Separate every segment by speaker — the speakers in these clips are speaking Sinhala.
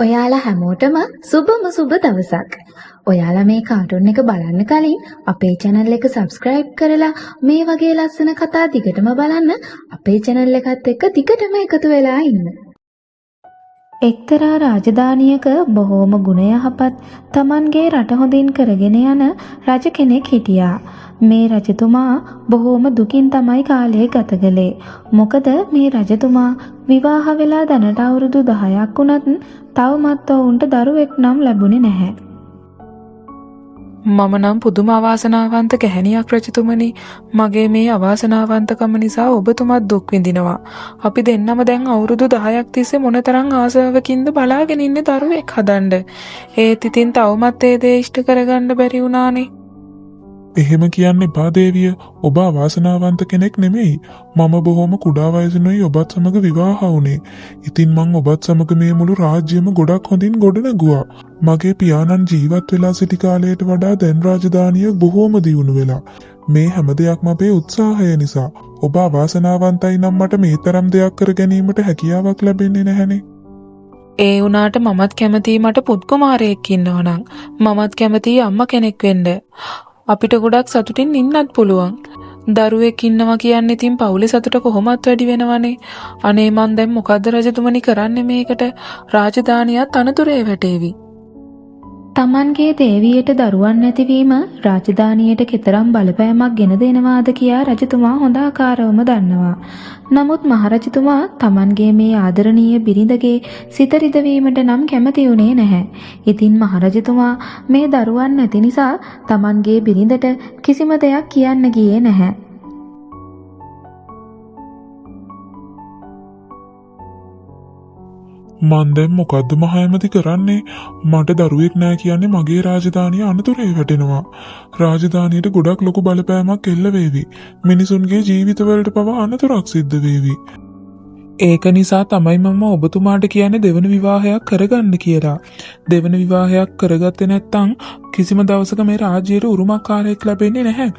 Speaker 1: ඔයාලා හැමෝටම සුබ දවසක්. ඔයාලා මේ කාටුන් එක බලන්න කලින් අපේ channel එක subscribe කරලා මේ වගේ ලස්සන කතා දිගටම බලන්න අපේ channel එකත් එක්ක දිගටම එකතු වෙලා ඉන්න. එක්තරා රාජධානියක බොහෝම ගුණ යහපත් තමන්ගේ රට හොඳින් කරගෙන යන රජ කෙනෙක් හිටියා. මේ රජතුමා බොහෝම දුකින් තමයි කාලය ගත කළේ. මොකද මේ රජතුමා විවාහ වෙලා දැනට අවුරුදු 10ක් වුණත් තවමත් ඔවුන්ට දරුවෙක් නම් ලැබුණේ නැහැ.
Speaker 2: මම නම් පුදුම අවාසනාවන්ත ගැහැණියක් රජතුමනි. මගේ මේ අවාසනාවන්තකම නිසා ඔබතුමත් දුක් විඳිනවා. අපි දෙන්නම දැන් අවුරුදු 10ක් තිස්සේ මොනතරම් ආසාවකින්ද බලාගෙන ඉන්නේ දරුවෙක් හදන්න. ඒත් ඉතින් තවමත් ඒ දේ ඉෂ්ට කරගන්න බැරි වුණානේ.
Speaker 3: එහෙම කියන්න එපා දේවිය. ඔබ අවාසනාවන්ත කෙනෙක් නෙමෙයි. මම බොහොම කුඩා වයසිනුයි ඔබත් සමග විවාහ වුණේ. ඉතින් මං ඔබත් සමග මේ මුළු රාජ්‍යයම ගොඩක් හොඳින් ගොඩනගුවා. මගේ පියාණන් ජීවත් වෙලා සිටි කාලයට වඩා දැන් රාජධානිය බොහොම දියුණු වෙලා. මේ හැම දෙයක්ම අපේ උත්සාහය නිසා. ඔබ අවාසනාවන්තයි නම් මට මේ තරම් දෙයක් කර ගැනීමට හැකියාවක් ලැබෙන්නේ නැහැනේ.
Speaker 2: ඒ වුණාට මමත් කැමතියි මට පුත් කුමාරයෙක් ඉන්නවා නම්. මමත් කැමතියි අම්මා කෙනෙක් වෙන්න. අපිට ගොඩක් සතුටින් ඉන්නත් පුළුවන්. දරුවෙක් ඉන්නවා කියන්නේ ඉතින් පවුලේ සතුට කොහොමත් වැඩි වෙනවනේ. අනේ මන් දැන් මොකද්ද රජතුමනි කරන්නේ මේකට? රාජධානියත් අනතුරේ වැටේවි.
Speaker 1: තමන්ගේ දේවියට දරුවන් නැතිවීම රාජධානියට කෙතරම් බලපෑමක් ගෙන දෙනවාද කියා රජතුමා හොඳ ආකාරවම දන්නවා. නමුත් මහරජතුමා තමන්ගේ මේ ආදරණීය බිරිඳගේ සිත රිදවීමට නම් කැමති වුණේ නැහැ. ඉතින් මහරජතුමා මේ දරුවන් නැති නිසා තමන්ගේ බිරිඳට කිසිම දෙයක් කියන්න ගියේ නැහැ.
Speaker 3: මන් දැන් මොකද්ද මහ ඇමති කරන්නේ? මට දරුවෙක් නෑ කියන්නේ මගේ රාජධානිය අනතුරේ වැටෙනවා. රාජධානියට ගොඩක් ලොකු බලපෑමක් එල්ල වේවි. මිනිසුන්ගේ ජීවිතවලට පවා අනතුරක් සිද්ධ වේවි. ඒක නිසා තමයි මම ඔබතුමාට කියන්නේ දෙවන විවාහයක් කරගන්න කියලා. දෙවන විවාහයක් කරගත්තේ නැත්නම් කිසිම දවසක මේ රාජ්‍යයට උරුමකාරයෙක් ලැබෙන්නේ නැහැ.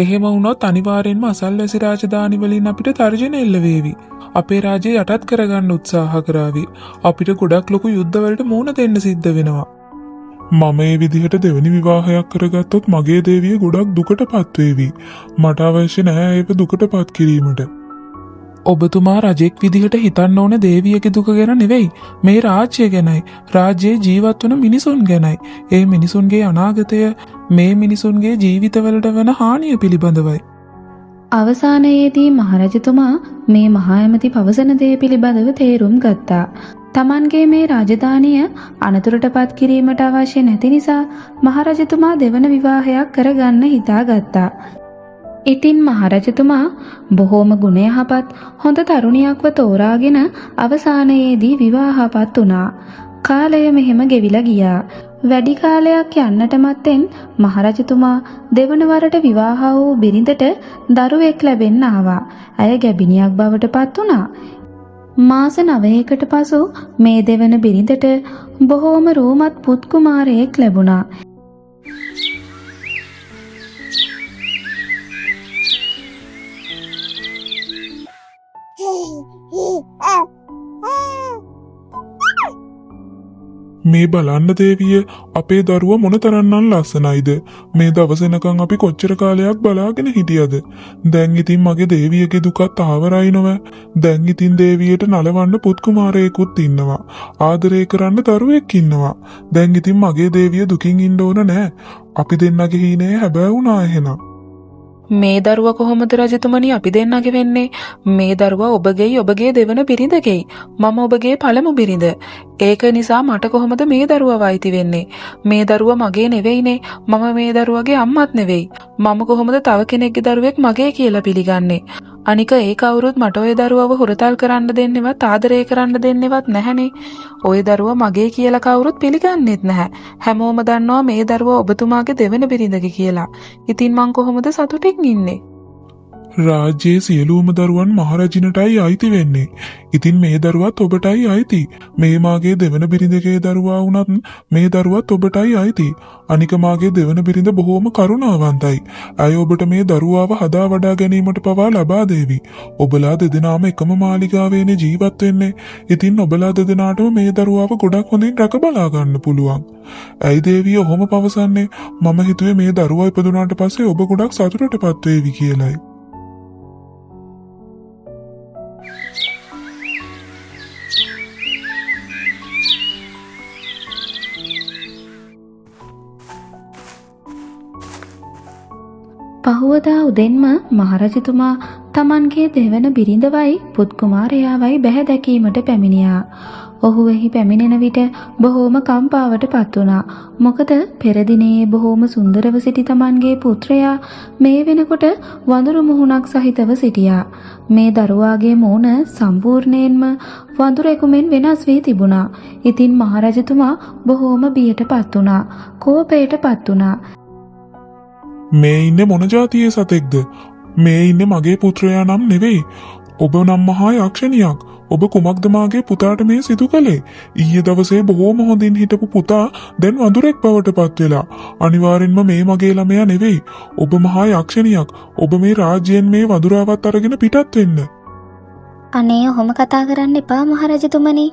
Speaker 3: එහෙම වුණොත් අනිවාර්යෙන්ම අසල්වැසි රාජධානි වලින් අපිට තර්ජන එල්ල වේවි. අපේ රාජ්‍යය යටත් කරගන්න උත්සාහ කරાવી. අපිට ගොඩක් ලොකු යුද්ධවලට මුහුණ දෙන්න සිද්ධ වෙනවා. මම මේ විදිහට දෙවෙනි විවාහයක් කරගත්තොත් මගේ දේවිය ගොඩක් දුකටපත් වේවි. මට අවශ්‍ය නැහැ ඒක දුකටපත් කිරීමට. ඔබතුමා රජෙක් විදිහට හිතන්න ඕන දේවියගේ දුක ගැන නෙවෙයි. මේ රාජ්‍යය ගැනයි. රාජ්‍යයේ ජීවත් වන මිනිසුන් ගැනයි. ඒ මිනිසුන්ගේ අනාගතය මේ මිනිසුන්ගේ ජීවිතවලට වන හානිය පිළිබඳවයි.
Speaker 1: අවසානයේදී මහරජතුමා මේ මහා ඇමති පවසන දේ පිළිබඳව තේරුම් ගත්තා. තමන්ගේ මේ රාජධානිය අනතුරටපත් කිරීමට අවශ්‍ය නැති නිසා මහරජතුමා දෙවන විවාහයක් කරගන්න හිතාගත්තා. ඉතින් මහරජතුමා බොහෝම ගුණ යහපත් හොඳ තරුණියක්ව තෝරාගෙන අවසානයේදී විවාහපත් වුණා. කාලය මෙහෙම ගෙවිලා ගියා. වැඩි කාලයක් යන්නට මත්තෙන් මහරජතුමා දෙවන වරට විවාහ වූ බිරිඳට දරුවෙක් ලැබෙන්න ආවා. ඇය ගැබිනියක් බවට පත් වුණා. මාස 9කට පසු මේ දෙවන බිරිඳට බොහෝම රූමත් පුත් කුමාරයෙක් ලැබුණා.
Speaker 3: මේ බලන්න දේවිය අපේ දරුවා මොනතරම්නම් ලස්සනයිද. මේ දවස් වෙනකන් අපි කොච්චර කාලයක් බලාගෙන හිටියද. දැන් ඉතින් මගේ දේවියගේ දුකත් ආවරයි නෝ. දැන් ඉතින් දේවියට නලවන්න පුත් කුමාරයෙකුත් ඉන්නවා. ආදරය කරන්න දරුවෙක් ඉන්නවා. දැන් ඉතින් මගේ දේවිය දුකින් ඉන්න ඕන නෑ. අපි දෙන්නගේ හීනේ හැබෑ වුණා එහෙනම්.
Speaker 2: මේ දරුවා කොහොමද රජතුමනි අපි දෙන්නගේ වෙන්නේ? මේ දරුවා ඔබගේයි ඔබගේ දෙවන බිරිඳගෙයි. මම ඔබගේ පළමු බිරිඳ. ඒක නිසා මට කොහොමද මේ දරුවා වයිති වෙන්නේ? මේ දරුවා මගේ නෙවෙයිනේ. මම මේ දරුවාගේ අම්මත් නෙවෙයි. මම කොහොමද තව කෙනෙක්ගේ දරුවෙක් මගේ කියලා පිළිගන්නේ? අනික ඒ කවුරුත් මට ওই දරුවව හොරතල් කරන්න දෙන්නෙවත් ආදරය කරන්න දෙන්නෙවත් නැහනේ. ওই දරුවා මගේ කියලා කවුරුත් පිළිගන්නෙත් නැහැ. හැමෝම දන්නවා මේ දරුවා ඔබතුමාගේ දෙවන බිරිඳගේ කියලා. ඉතින් මං කොහොමද සතුටින් ඉන්නේ?
Speaker 3: රාජ්‍යයේ සියලුම දරුවන් මහරජිනටයි අයිති වෙන්නේ. ඉතින් මේ දරුවත් ඔබටයි අයිති. මේ මාගේ දෙවන බිරිඳගේ දරුවා වුණත් මේ දරුවත් ඔබටයි අයිති. අනික මාගේ දෙවන බිරිඳ බොහෝම කරුණාවන්තයි. ඇය ඔබට මේ දරුවාව හදා වඩා ගැනීමට පවා ලබා දේවි. ඔබලා දෙදෙනාම එකම මාලිගාවේනේ ජීවත් වෙන්නේ. ඉතින් ඔබලා දෙදෙනාටම මේ දරුවාව ගොඩක් හොඳින් රැක බලා ගන්න පුළුවන්. ඇයි දේවිය ඔහොම පවසන්නේ? මම හිතුවේ මේ දරුවා ඉපදුනාට පස්සේ ඔබ ගොඩක් සතුටටපත් වේවි කියලායි.
Speaker 1: පහුවදා උදෙන්ම මහරජතුමා තමන්ගේ දෙවන බිරිඳවයි පුත් කුමාරයාවයි බැහැ දැකීමට පැමිණියා. ඔහු එහි පැමිණෙන විට බොහෝම කම්පාවට පත් වුණා. මොකද පෙර දිනේ බොහෝම සුන්දරව සිටි තමන්ගේ පුත්‍රයා මේ වෙනකොට වඳුරු මුහුණක් සහිතව සිටියා. මේ දරුවාගේ මූණ සම්පූර්ණයෙන්ම වඳුරෙකු මෙන් වෙනස් වී තිබුණා. ඉතින් මහරජතුමා බොහෝම බියට පත් වුණා. කෝපයට පත් වුණා.
Speaker 3: මේ ඉන්නේ මොන જાතියේ සතෙක්ද? මේ ඉන්නේ මගේ පුත්‍රයා නම් නෙවෙයි. ඔබ නම් මහා යක්ෂණියක්. ඔබ කුමක්ද මාගේ පුතාට මේ සිදු කළේ? ඊයේ දවසේ බොහෝම හොඳින් හිටපු පුතා දැන් වඳුරෙක් බවට පත් වෙලා. අනිවාර්යෙන්ම මේ මගේ ළමයා නෙවෙයි. ඔබ මහා යක්ෂණියක්. ඔබ මේ රාජ්‍යයෙන් මේ වඳුරාවත් අරගෙන පිටත් වෙන්න.
Speaker 4: අනේ ඔහොම කතා කරන්න එපා මහරජතුමනි.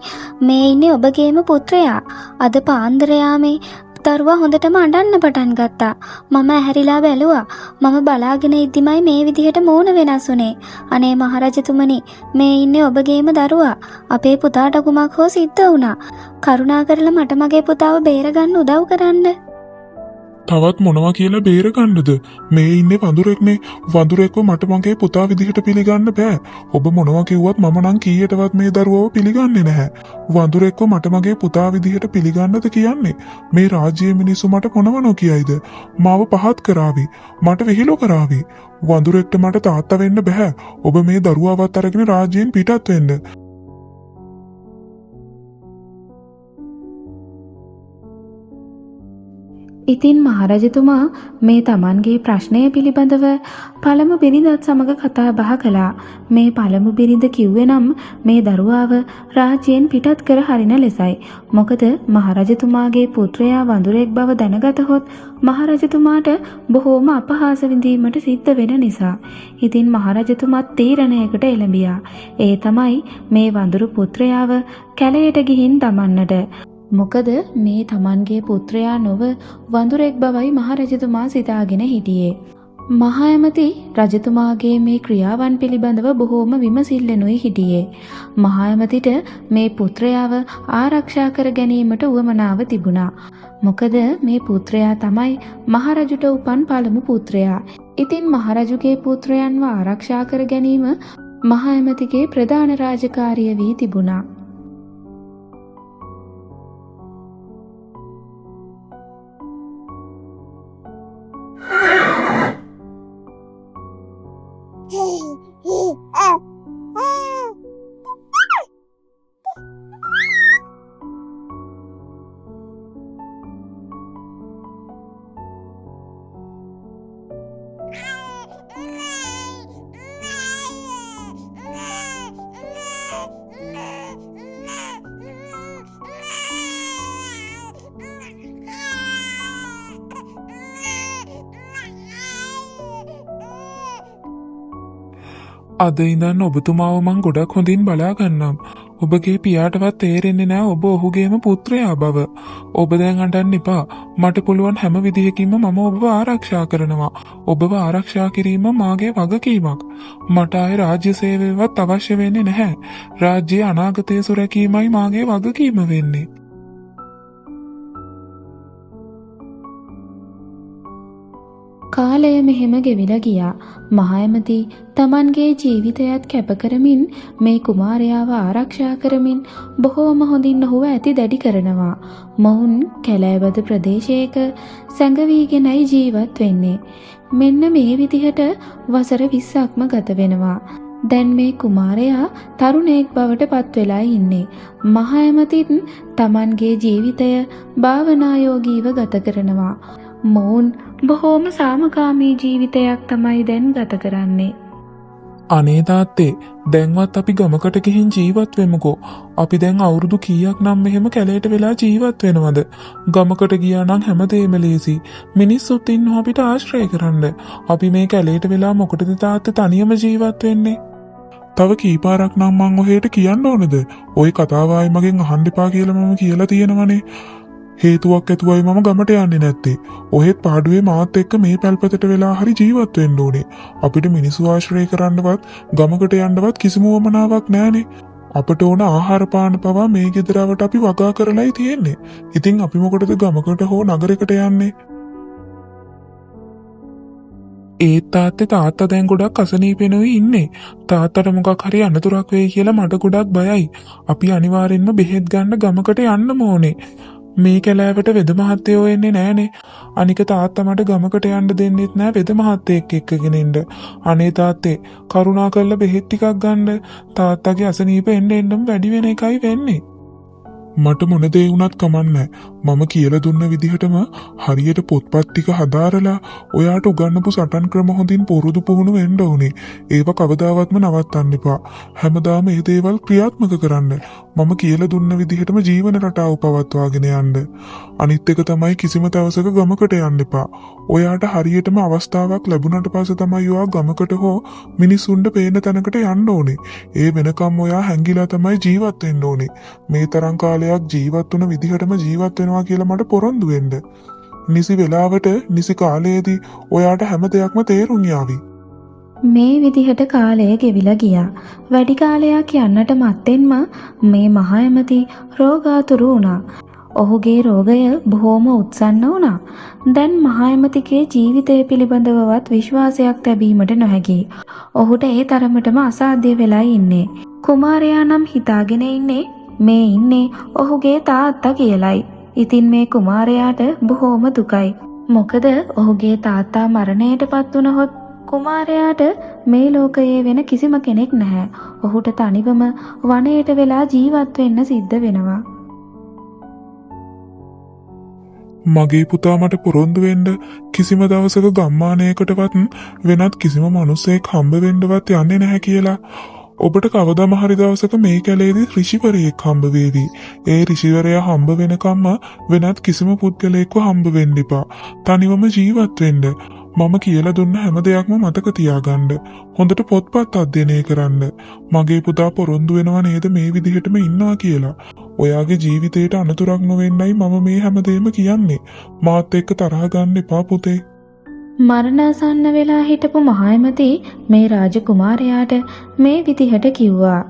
Speaker 4: මේ ඉන්නේ ඔබගේම පුත්‍රයා. අද පාන්දරයා මේ දරුවා හොඳටම අඬන්න පටන් ගත්තා. මම ඇහැරිලා බැලුවා. මම බලාගෙන ඉද්දිමයි මේ විදිහට මූණ වෙනස් වුනේ. අනේ මහරජතුමනි, මේ ඉන්නේ ඔබගේම දරුවා. අපේ පුතාට කුමක් හෝ සිද්ධ වුණා. කරුණාකරලා මට මගේ පුතාව බේරගන්න උදව් කරන්න.
Speaker 3: තවත් මොනවා කියලා බේරගන්නද? මේ ඉන්නේ වඳුරෙක්නේ. වඳුරෙක්ව මට මගේ පුතා විදිහට පිළිගන්න බෑ. ඔබ මොනවා කිව්වත් මම නම් කීයටවත් මේ දරුවව පිළිගන්නේ නැහැ. වඳුරෙක්ව මට මගේ පුතා විදිහට පිළිගන්නද කියන්නේ? මේ රාජ්‍යයේ මිනිස්සු මට මොනවනෝ කියයිද? මාව පහත් කරાવી. මට විහිළු කරાવી. වඳුරෙක්ට මට තාත්තා වෙන්න බෑ. ඔබ මේ දරුවාවත් අරගෙන රාජ්‍යයෙන් පිටත් වෙන්න.
Speaker 1: ඉතින් මහරජතුමා මේ තමන්ගේ ප්‍රශ්නය පිළිබඳව පළමු බිරිඳත් සමග කතා බහ කළා. මේ පළමු බිරිඳ කිව්වේ නම් මේ දරුවාව රාජ්‍යයෙන් පිටත් කර හරින ලෙසයි. මොකද මහරජතුමාගේ පුත්‍රයා වඳුරෙක් බව දැනගතහොත් මහරජතුමාට බොහෝම අපහාස විඳීමට සිද්ධ වෙන නිසා. ඉතින් මහරජතුමාත් තීරණයකට එළඹියා. ඒ තමයි මේ වඳුරු පුත්‍රයාව කැලයට ගිහින් දමන්නට. මොකද මේ තමන්ගේ පුත්‍රයා නොව වඳුරෙක් බවයි මහරජතුමා සිතාගෙන හිටියේ. මහා ඇමති රජතුමාගේ මේ ක්‍රියාවන් පිළිබඳව බොහෝම විමසිල්ලෙනුයි හිටියේ. මහා ඇමතිට මේ පුත්‍රයාව ආරක්ෂා කර ගැනීමට උවමනාව තිබුණා. මොකද මේ පුත්‍රයා තමයි මහරජුට උපන් පළමු පුත්‍රයා. ඉතින් මහරජුගේ පුත්‍රයන්ව ආරක්ෂා කර ගැනීම මහා ඇමතිගේ ප්‍රධාන රාජකාරිය වී තිබුණා.
Speaker 3: අද ඉඳන් ඔබතුමාව මං ගොඩක් හොඳින් බලා ගන්නම්. ඔබගේ පියාටවත් තේරෙන්නේ නැහැ ඔබ ඔහුගේම පුත්‍රයා බව. ඔබ දැන් අඬන්න එපා. මට පුළුවන් හැම විදිහකින්ම මම ඔබව ආරක්ෂා කරනවා. ඔබව ආරක්ෂා කිරීම මාගේ වගකීමක්. මට ආයේ රාජ්‍ය සේවයවත් අවශ්‍ය වෙන්නේ නැහැ. රාජ්‍යයේ අනාගතය සුරැකීමයි මාගේ වගකීම වෙන්නේ.
Speaker 1: කාලය මෙහෙම ගෙවිලා ගියා. මහා ඇමති තමන්ගේ ජීවිතයත් කැප කරමින් මේ කුමාරයාව ආරක්ෂා කරමින් බොහෝම හොඳින් ඔහුව ඇති දැඩි කරනවා. මොවුන් කැලෑවද ප්‍රදේශයක සැඟවීගෙනයි ජීවත් වෙන්නේ. මෙන්න මේ විදිහට වසර 20ක්ම ගත වෙනවා. දැන් මේ කුමාරයා තරුණයෙක් බවට පත් වෙලා ඉන්නේ. මහා ඇමතිත් තමන්ගේ ජීවිතය භාවනායෝගීව ගත කරනවා. මොවුන් බොහෝම සාමකාමී ජීවිතයක් තමයි දැන් ගත කරන්නේ.
Speaker 3: අනේ තාත්තේ දැන්වත් අපි ගමකට ගිහින් ජීවත් වෙමුකෝ. අපි දැන් අවුරුදු කීයක් නම් මෙහෙම කැලේට වෙලා ජීවත් වෙනවද? ගමකට ගියා නම් හැමදේම ලේසි. මිනිස්සුත් ඉන්නවා අපිට ආශ්‍රය කරන්න. අපි මේ කැලේට වෙලා මොකටද තාත්තේ තනියම ජීවත් වෙන්නේ? තව කීපාරක් නම් මං ඔහෙට කියන්න ඕනද? ওই කතාව ආයි මගෙන් අහන්න එපා කියලා මම කියලා තියෙනවනේ. හේතුවක් ඇතුවයි මම ගමට යන්නේ නැත්තේ. ඔහෙත් පාඩුවේ මාත් එක්ක මේ පැල්පතට වෙලා හරි ජීවත් වෙන්න ඕනේ. අපිට මිනිස්සු ආශ්‍රය කරන්නවත් ගමකට යන්නවත් කිසිම වමනාවක් නැහනේ. අපට ඕන ආහාර පාන පවා මේ ගෙදරවට අපි වගා කරලායි තියෙන්නේ. ඉතින් අපි මොකටද ගමකට හෝ නගරයකට යන්නේ? ඒත් තාත්තා දැන් ගොඩක් අසනීපෙනුයි ඉන්නේ. තාත්තට මොකක් හරි අනතුරක් වෙයි කියලා මට ගොඩක් බයයි. අපි අනිවාර්යෙන්ම බෙහෙත් ගන්න ගමකට යන්න ඕනේ. මේ කැලෑවට වෙද මහත්තයෝ එන්නේ නෑනේ. අනික තාත්තා මට ගමකට යන්න දෙන්නෙත් නෑ වෙද මහත්තයෙක් එක්කගෙන ඉන්න. අනේ තාත්තේ කරුණා කරලා බෙහෙත් ටිකක් ගන්න. තාත්තගේ අසනීප එන්නෙම වැඩි වෙන එකයි වෙන්නේ. මට මොන දේ වුණත් කමන්නේ. මම කියලා දුන්න විදිහටම හරියට පොත්පත් ටික හදාරලා ඔයාට උගන්වපු සටන් ක්‍රම හොඳින් පුරුදු පුහුණු වෙන්න ඕනේ. ඒව කවදාවත්ම නවත්තන්න එපා. හැමදාම මේ දේවල් ක්‍රියාත්මක කරන්න. මම කියලා දුන්න විදිහටම ජීවන රටාව පවත්වාගෙන යන්න. අනිත් එක තමයි කිසිම දවසක ගමකට යන්න එපා. ඔයාට හරියටම අවස්ථාවක් ලැබුණට පස්සේ තමයි ඔයා ගමකට හෝ මිනිසුන්ට පේන තැනකට යන්න ඕනේ. ඒ වෙනකම් ඔයා හැංගිලා තමයි ජීවත් වෙන්න ඕනේ. මේ තරම් කාලයක් ජීවත් වුණ විදිහටම ජීවත් වෙනවා කියලා මට පොරොන්දු වෙන්න. නිසි වෙලාවට නිසි කාලයේදී ඔයාට හැම දෙයක්ම තේරුම් යාවි.
Speaker 1: මේ විදිහට කාලය ගෙවිලා ගියා. වැඩි කාලයක් යන්නට මත්තෙන්ම මේ මහා ඇමති රෝගාතුරු වුණා. ඔහුගේ රෝගය බොහෝම උත්සන්න වුණා. දැන් මහා ඇමතිගේ ජීවිතය පිළිබඳවවත් විශ්වාසයක් තැබීමට නොහැකි. ඔහුට ඒ තරමටම අසාධ්‍ය වෙලා ඉන්නේ. කුමාරයා නම් හිතාගෙන ඉන්නේ මේ ඉන්නේ ඔහුගේ තාත්තා කියලයි. ඉතින් මේ කුමාරයාට බොහෝම දුකයි. මොකද ඔහුගේ තාත්තා මරණයටපත් වුණහොත් කුමාරයාට මේ ලෝකයේ වෙන කිසිම කෙනෙක් නැහැ. ඔහුට තනිවම වනයේට වෙලා ජීවත් වෙන්න සිද්ධ වෙනවා.
Speaker 3: මගේ පුතා මට පොරොන්දු වෙන්න කිසිම දවසක ගම්මානයකටවත් වෙනත් කිසිම මිනිසෙක් හම්බ වෙන්නවත් යන්නේ නැහැ කියලා. ඔබට කවදාම හරි දවසක මේ කැලේදී ඍෂිවරයෙක් හම්බ වේවි. ඒ ඍෂිවරයා හම්බ වෙනකම්ම වෙනත් කිසිම පුද්ගලයෙක්ව හම්බ වෙන්න එපා. තනිවම ජීවත් වෙන්න. මම කියලා දුන්න හැම දෙයක්ම මතක තියාගන්න. හොඳට පොත්පත් අධ්‍යයනය කරන්න. මගේ පුතා පොරොන්දු වෙනවා නේද මේ විදිහටම ඉන්නවා කියලා. ඔයාගේ ජීවිතේට අනතුරක් නොවෙන්නයි මම මේ හැමදේම කියන්නේ. මාත් එක්ක තරහ ගන්න එපා පුතේ.
Speaker 1: මරණාසන්න වෙලා හිටපු මහා ඇමති මේ රාජකුමාරයාට මේ විදිහට කිව්වා.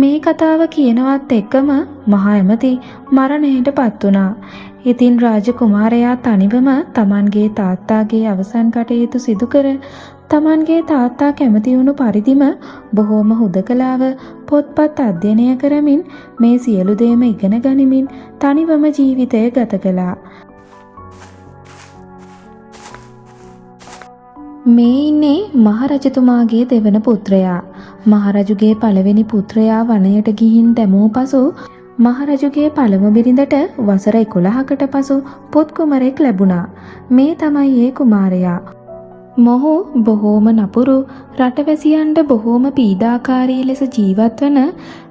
Speaker 1: මේ කතාව කියනවත් එක්කම මහා ඇමති මරණයටපත් වුණා. ඉතින් රාජකුමාරයා තනිවම තමන්ගේ තාත්තාගේ අවසන් කටයුතු සිදු කර තමන්ගේ තාත්තා කැමති වුණු පරිදිම බොහෝම හුදකලාව පොත්පත් අධ්‍යයනය කරමින් මේ සියලු දේම ඉගෙන ගනිමින් තනිවම ජීවිතය ගත කළා. මේ ඉන්නේ මහරජතුමාගේ දෙවන පුත්‍රයා. මහරජුගේ පළවෙනි පුත්‍රයා වනයට ගිහින් දැමූ පසු මහරජුගේ පළමු බිරිඳට වසර 11කට පසු පුත් කුමරෙක් ලැබුණා. මේ තමයි ඒ කුමාරයා. මොහු බොහෝම නපුරු, රටවැසියන්ට බොහෝම පීඩාකාරී ලෙස ජීවත් වන,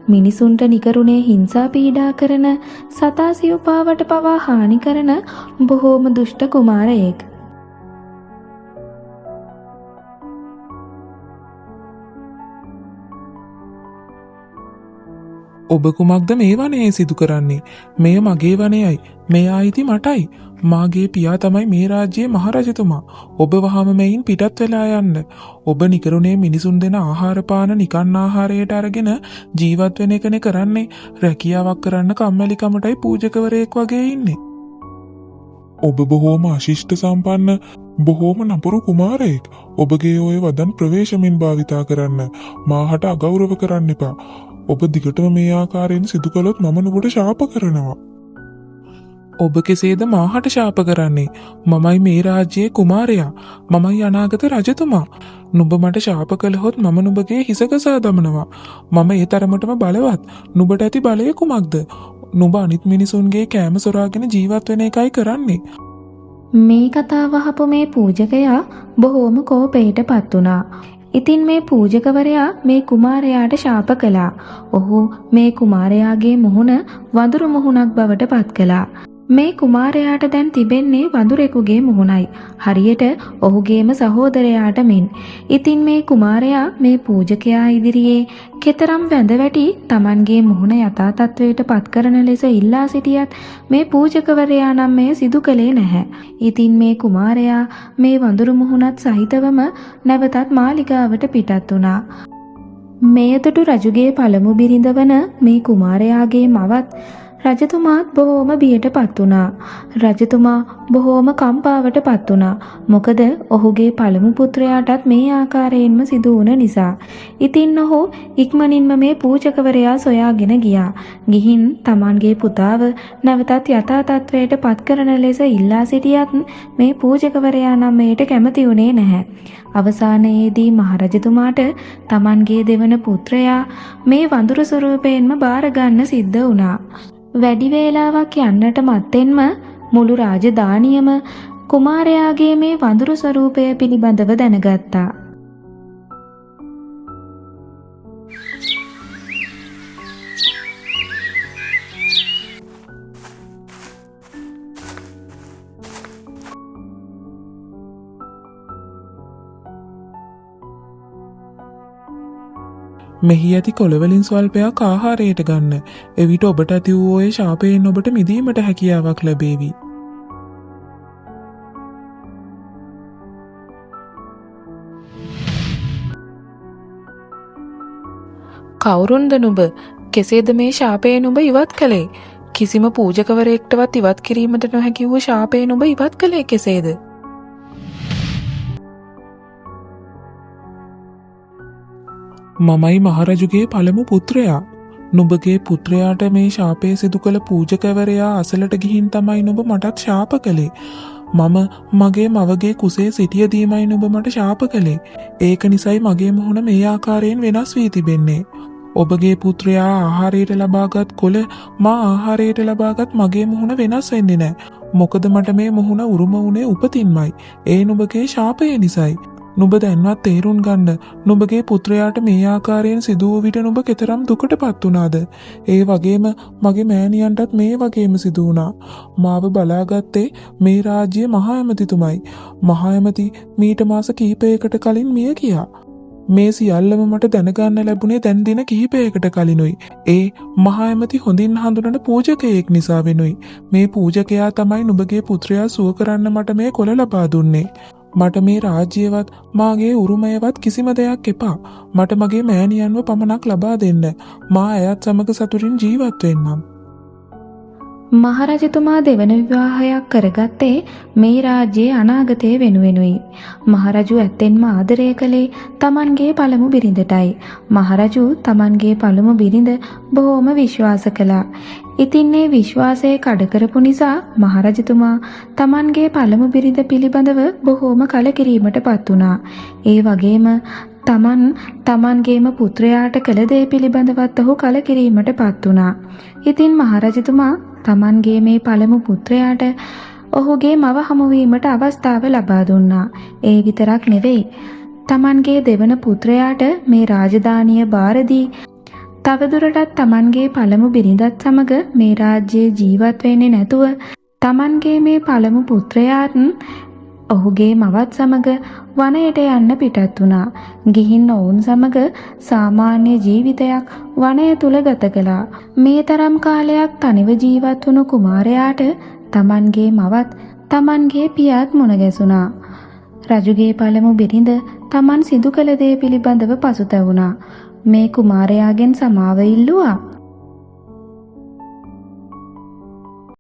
Speaker 1: මිනිසුන්ට නිකරුණේ හිංසා පීඩා කරන, සතා සිව්පාවට පවා හානි කරන බොහෝම දුෂ්ට කුමාරයෙක්.
Speaker 2: ඔබ කුමක්ද මේ වනයේ සිදු කරන්නේ? මෙය මගේ වනයයි. මේ ආයිති මටයි. මාගේ පියා තමයි මේ රාජ්‍යයේ මහරජතුමා. ඔබ වහම මෙයින් පිටත් වෙලා යන්න. ඔබ නිකරුණේ මිනිසුන් දෙන ආහාර පාන නිකන් ආහාරයට අරගෙන ජීවත් වෙන එකනේ කරන්නේ. රැකියාවක් කරන්න කම්මැලිකමටයි පූජකවරයෙක් වගේ ඉන්නේ.
Speaker 3: ඔබ බොහෝම අශිෂ්ට සම්පන්න බොහෝම නපුරු කුමාරයෙක්. ඔබගේ ඔය වදන් ප්‍රවේශමින් භාවිතා කරන්න. මාහට අගෞරව කරන්න එපා. ඔබ දිගටම මේ ආකාරයෙන් සිදු කළොත් මම නුඹට ශාප කරනවා.
Speaker 2: ඔබ කෙසේද මාහට ශාප කරන්නේ? මමයි මේ රාජ්‍යයේ කුමාරයා. මමයි අනාගත රජතුමා. නුඹ මට ශාප කළහොත් මම නුඹගේ හිස ගසා දමනවා. මම ඒ තරමටම බලවත්. නුඹට ඇති බලය කුමක්ද? නුඹ අනිත් මිනිසුන්ගේ කෑම සොරාගෙන ජීවත් වෙන එකයි කරන්නේ.
Speaker 1: මේ කතාව අහපු මේ පූජකයා බොහෝම කෝපයටපත් වුණා. ඉතින් මේ පූජකවරයා මේ කුමාරයාට ශාප කළා. ඔහු මේ කුමාරයාගේ මුහුණ වඳුරු මුහුණක් බවට පත් කළා. මේ කුමාරයාට දැන් තිබෙන්නේ වඳුරෙකුගේ මුහුණයි. හරියට ඔහුගේම සහෝදරයාට මෙන්. ඉතින් මේ කුමාරයා මේ පූජකයා ඉදිරියේ කෙතරම් වැඳ වැටි Tamanගේ මුහුණ යථා තත්වයට පත් කරන ලෙස ඉල්ලා සිටියත් මේ පූජකවරයා නම් මෙය සිදු කළේ නැහැ. ඉතින් මේ කුමාරයා මේ වඳුරු මුහුණත් සහිතවම නැවතත් මාලිගාවට පිටත් වුණා. මෙයතුටු රජුගේ පළමු බිරිඳ වන මේ කුමාරයාගේ මවත් රජතුමාත් බොහෝම බියටපත් වුණා. රජතුමා බොහෝම කම්පාවටපත් වුණා. මොකද ඔහුගේ පළමු පුත්‍රයාටත් මේ ආකාරයෙන්ම සිදු වුණ නිසා. ඉතින් ඔහු ඉක්මනින්ම මේ පූජකවරයා සොයාගෙන ගියා. ගිහින් Tamanගේ පුතාව නැවතත් යථා තත්වයට පත් කරන ලෙස ඉල්ලා සිටියත් මේ පූජකවරයා නම් මෙයට කැමති වුණේ නැහැ. අවසානයේදී මහරජතුමාට Tamanගේ දෙවන පුත්‍රයා මේ වඳුරු ස්වරූපයෙන්ම බාර ගන්න සිද්ධ වුණා. වැඩි වේලාවක් යන්නට මත්තෙන්ම මුළු රාජධානියම කුමාරයාගේ මේ වඳුරු ස්වරූපය පිළිබඳව දැනගත්තා.
Speaker 3: මෙහි ඇති කොළවලින් ස්වල්පයක් ආහාරයට ගන්න. එවිට ඔබට ඇති වූ ඔය ශාපයෙන් ඔබට මිදීමට හැකියාවක් ලැබේවි.
Speaker 2: කවුරුන්ද නුඹ? කෙසේද මේ ශාපයෙන් නුඹ ඉවත් කළේ? කිසිම පූජකවරයෙක්ටවත් ඉවත් කිරීමට නොහැකි වූ ශාපයෙන් නුඹ ඉවත් කළේ කෙසේද?
Speaker 3: මමයි මහරජුගේ පළමු පුත්‍රයා. නුඹගේ පුත්‍රයාට මේ ශාපය සිදු කළ පූජකවරයා අසලට ගිහින් තමයි නුඹ මටත් ශාප කළේ. මම මගේ මවගේ කුසේ සිටියදීමයි නුඹ මට ශාප කළේ. ඒක නිසයි මගේ මුහුණ මේ ආකාරයෙන් වෙනස් වී තිබෙන්නේ. ඔබගේ පුත්‍රයා ආහාරයට ලබාගත් කොළ මා ආහාරයට ලබාගත් මගේ මුහුණ වෙනස් වෙන්නේ නැහැ. මොකද මට මේ මුහුණ උරුම වුණේ උපතින්මයි. ඒ නුඹගේ ශාපය නිසයි. නුඹ දැන්වත් තේරුම් ගන්න. නුඹගේ පුත්‍රයාට මේ ආකාරයෙන් සිදු වූ විට නුඹ කෙතරම් දුකටපත් වුණාද? ඒ වගේම මගේ මෑණියන්ටත් මේ වගේම සිදු වුණා. මාව බලාගත්තේ මේ රාජ්‍යයේ මහා ඇමතිතුමයි. මහා ඇමති මීට මාස කිහිපයකට කලින් මිය ගියා. මේ සියල්ලම මට දැනගන්න ලැබුණේ දැන් දින කිහිපයකට කලිනුයි. ඒ මහා ඇමති හොඳින් හඳුනන පූජකයෙක් නිසා වෙනුයි. මේ පූජකයා තමයි නුඹගේ පුත්‍රයා සුව කරන්න මට මේ කොළ ලබා දුන්නේ. මට මේ රාජ්‍යවත් මාගේ උරුමයවත් කිසිම දෙයක් එපා. මට මගේ මෑණියන්ව පමණක් ලබා දෙන්න. මා ඇයත් සමග සතුටින් ජීවත් වෙන්නම්.
Speaker 1: මහරජතුමා දෙවන විවාහයක් කරගත්තේ මේ රාජ්‍යයේ අනාගතය වෙනුවෙනුයි. මහරජු ඇත්තෙන්ම ආදරය කළේ Tamanගේ පළමු බිරිඳටයි. මහරජු Tamanගේ පළමු බිරිඳ බොහෝම විශ්වාස කළා. ඉතින් මේ විශ්වාසය කඩ කරපු නිසා මහරජතුමා Tamanගේ පළමු බිරිඳ පිළිබඳව බොහෝම කලකිරීමටපත් වුණා. ඒ වගේම Tamanගේම පුත්‍රයාට කළ දේ පිළිබඳවත් ඔහු කලකිරීමටපත් වුණා. ඉතින් මහරජතුමා Tamanගේ මේ පළමු පුත්‍රයාට ඔහුගේ මව හමුවීමට අවස්ථාව ලබා දුන්නා. ඒ විතරක් නෙවෙයි. Tamanගේ දෙවන පුත්‍රයාට මේ රාජධානිය බාර දී තවදුරටත් Tamanගේ පළමු බිරිඳත් සමග මේ රාජ්‍යයේ ජීවත් වෙන්නේ නැතුව Tamanගේ මේ පළමු පුත්‍රයාත් ඔහුගේ මවත් සමග වනයට යන්න පිටත් වුණා. ගිහින් ඔවුන් සමග සාමාන්‍ය ජීවිතයක් වනය තුල ගත කළා. මේ තරම් කාලයක් තනිව ජීවත් වුණු කුමාරයාට Tamanගේ මවත් Tamanගේ පියාත් මුණ ගැසුණා. රජුගේ පළමු බිරිඳ Taman සිදු කළ දේ පිළිබඳව පසුතැවුණා. මේ කුමාරයාගෙන් සමාව ඉල්ලුවා.